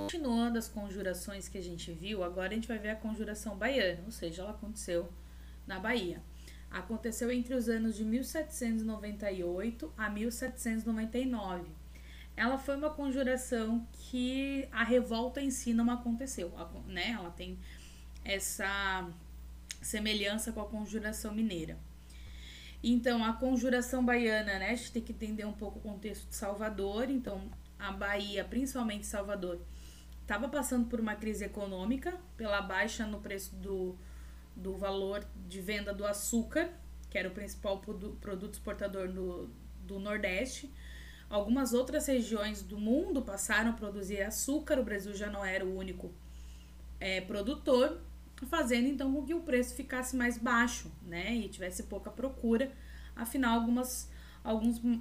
Continuando as conjurações que a gente viu, agora a gente vai ver a conjuração baiana, ou seja, ela aconteceu na Bahia. Aconteceu entre os anos de 1798 a 1799. Ela foi uma conjuração que a revolta em si não aconteceu, né? Ela tem essa semelhança com a conjuração mineira. Então, a conjuração baiana, né? A gente tem que entender um pouco o contexto de Salvador. Então, a Bahia, principalmente Salvador, estava passando por uma crise econômica pela baixa no preço do valor de venda do açúcar, que era o principal produto exportador do Nordeste. Algumas outras regiões do mundo passaram a produzir açúcar, o Brasil já não era o único produtor, fazendo então com que o preço ficasse mais baixo, né, e tivesse pouca procura. Afinal,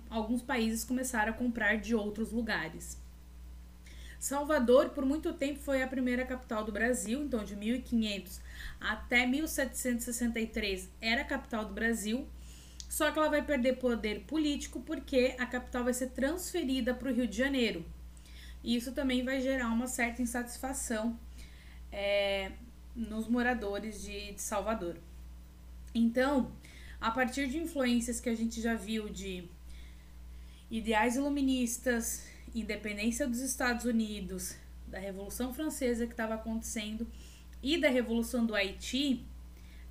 alguns países começaram a comprar de outros lugares. Salvador, por muito tempo, foi a primeira capital do Brasil, então de 1500 até 1763 era a capital do Brasil, só que ela vai perder poder político porque a capital vai ser transferida para o Rio de Janeiro. E isso também vai gerar uma certa insatisfação nos moradores de Salvador. Então, a partir de influências que a gente já viu de ideais iluministas, independência dos Estados Unidos, da Revolução Francesa que estava acontecendo e da Revolução do Haiti,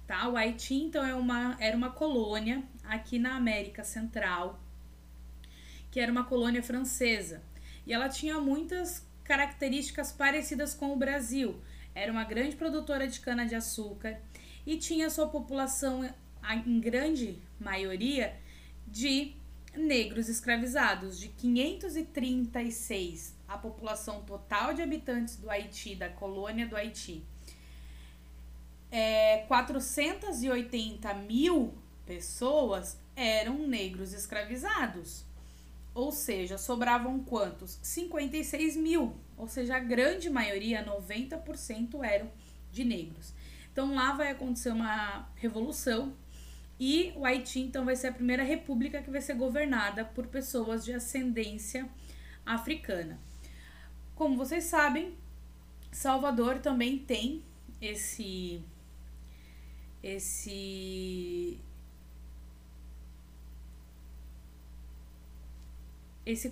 tá? O Haiti, então, era uma colônia aqui na América Central, que era uma colônia francesa. E ela tinha muitas características parecidas com o Brasil. Era uma grande produtora de cana-de-açúcar e tinha sua população, em grande maioria, de negros escravizados. De 536, a população total de habitantes do Haiti, da colônia do Haiti, 480 mil pessoas eram negros escravizados. Ou seja, sobravam quantos? 56 mil. Ou seja, a grande maioria, 90%, eram de negros. Então lá vai acontecer uma revolução e o Haiti então vai ser a primeira república que vai ser governada por pessoas de ascendência africana. Como vocês sabem, Salvador também tem esse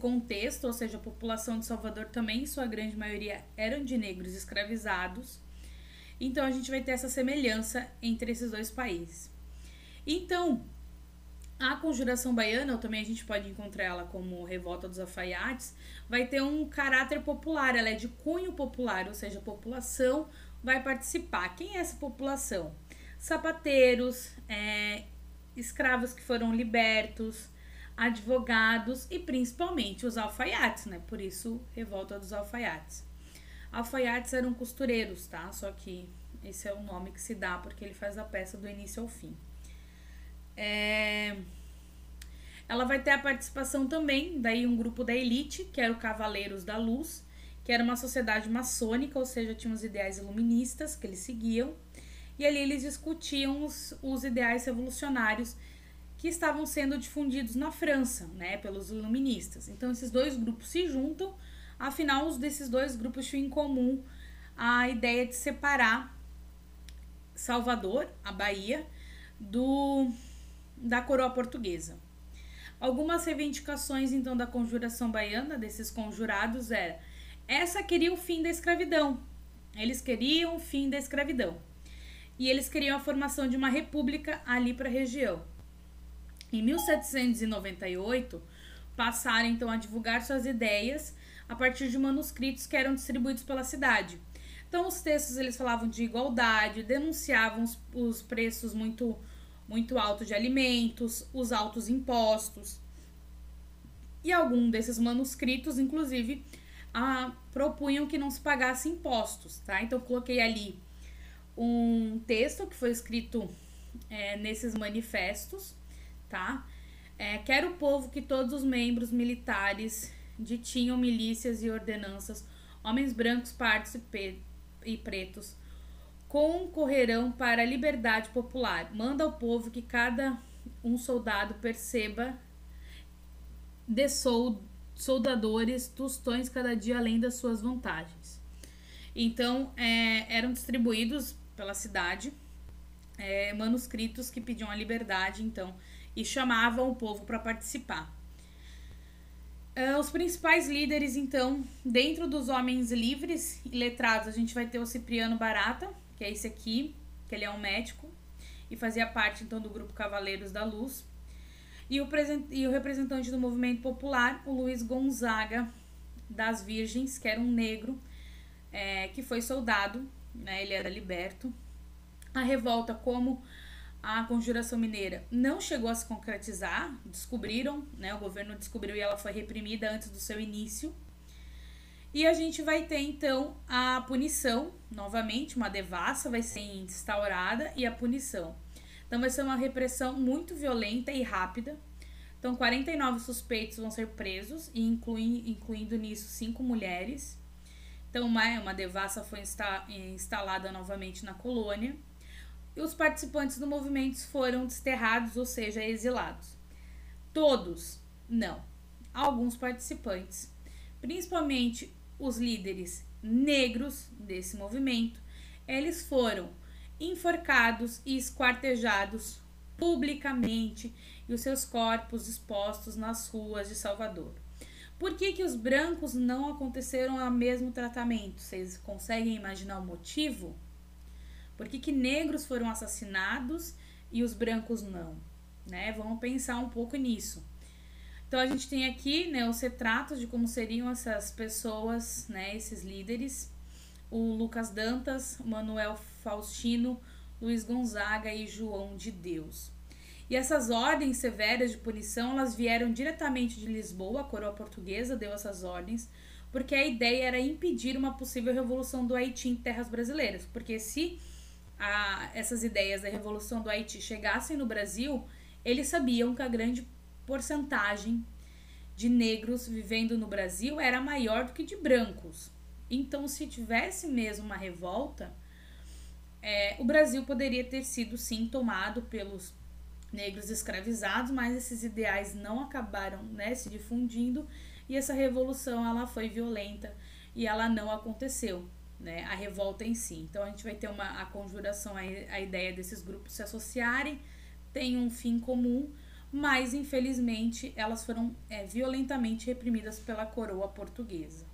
contexto, ou seja, a população de Salvador também, em sua grande maioria, eram de negros escravizados. Então, a gente vai ter essa semelhança entre esses dois países. Então, a conjuração baiana, ou também a gente pode encontrar ela como revolta dos alfaiates, vai ter um caráter popular, ela é de cunho popular, ou seja, a população vai participar. Quem é essa população? Sapateiros, escravos que foram libertos, advogados e principalmente os alfaiates, né? Por isso, revolta dos alfaiates. Alfaiates eram costureiros, tá? Só que esse é o nome que se dá porque ele faz a peça do início ao fim. Ela vai ter a participação também, daí um grupo da elite, que era o Cavaleiros da Luz, que era uma sociedade maçônica, ou seja, tinha os ideais iluministas que eles seguiam, e ali eles discutiam os ideais revolucionários que estavam sendo difundidos na França, né, pelos iluministas. Então, esses dois grupos se juntam. Afinal, os desses dois grupos tinham em comum a ideia de separar Salvador, a Bahia, da coroa portuguesa. Algumas reivindicações, então, da conjuração baiana, desses conjurados, essa queria o fim da escravidão. Eles queriam o fim da escravidão. E eles queriam a formação de uma república ali para a região. Em 1798, passaram então a divulgar suas ideias a partir de manuscritos que eram distribuídos pela cidade. Então, os textos eles falavam de igualdade, denunciavam os preços muito altos de alimentos, os altos impostos. E algum desses manuscritos, inclusive, propunham que não se pagasse impostos, tá? Então, coloquei ali um texto que foi escrito nesses manifestos, tá? Quero o povo que todos os membros militares detinham milícias e ordenanças, homens brancos, pardos e pretos, concorrerão para a liberdade popular. Manda ao povo que cada um soldado perceba de soldadores tostões cada dia além das suas vantagens. Então, eram distribuídos pela cidade manuscritos que pediam a liberdade, então, e chamavam o povo para participar. Os principais líderes, então, dentro dos homens livres e letrados, a gente vai ter o Cipriano Barata, que é esse aqui, que ele é um médico, e fazia parte, então, do grupo Cavaleiros da Luz. E o representante do movimento popular, o Luiz Gonzaga das Virgens, que era um negro, que foi soldado, né, ele era liberto. A revolta, como a Conjuração Mineira não chegou a se concretizar, descobriram, né, o governo descobriu e ela foi reprimida antes do seu início. E a gente vai ter, então, a punição, novamente, uma devassa vai ser instaurada e a punição. Então, vai ser uma repressão muito violenta e rápida. Então, 49 suspeitos vão ser presos, e incluindo nisso 5 mulheres. Então, uma devassa foi instalada novamente na colônia. E os participantes do movimento foram desterrados, ou seja, exilados. Todos? Não. Alguns participantes, principalmente os líderes negros desse movimento, eles foram enforcados e esquartejados publicamente e os seus corpos expostos nas ruas de Salvador. Por que os brancos não aconteceram o mesmo tratamento? Vocês conseguem imaginar o motivo? Por que negros foram assassinados e os brancos não? Né? Vamos pensar um pouco nisso. Então, a gente tem aqui, né, os retratos de como seriam essas pessoas, né, esses líderes. O Lucas Dantas, Manuel Faustino, Luiz Gonzaga e João de Deus. E essas ordens severas de punição, elas vieram diretamente de Lisboa, a coroa portuguesa deu essas ordens, porque a ideia era impedir uma possível revolução do Haiti em terras brasileiras. Porque se essas ideias da revolução do Haiti chegassem no Brasil, eles sabiam que a grande porcentagem de negros vivendo no Brasil era maior do que de brancos. Então, se tivesse mesmo uma revolta, o Brasil poderia ter sido, sim, tomado pelos negros escravizados, mas esses ideais não acabaram, né, se difundindo, e essa revolução ela foi violenta e ela não aconteceu, né, a revolta em si. Então, a gente vai ter a conjuração, a ideia desses grupos se associarem, tem um fim comum, mas infelizmente elas foram violentamente reprimidas pela coroa portuguesa.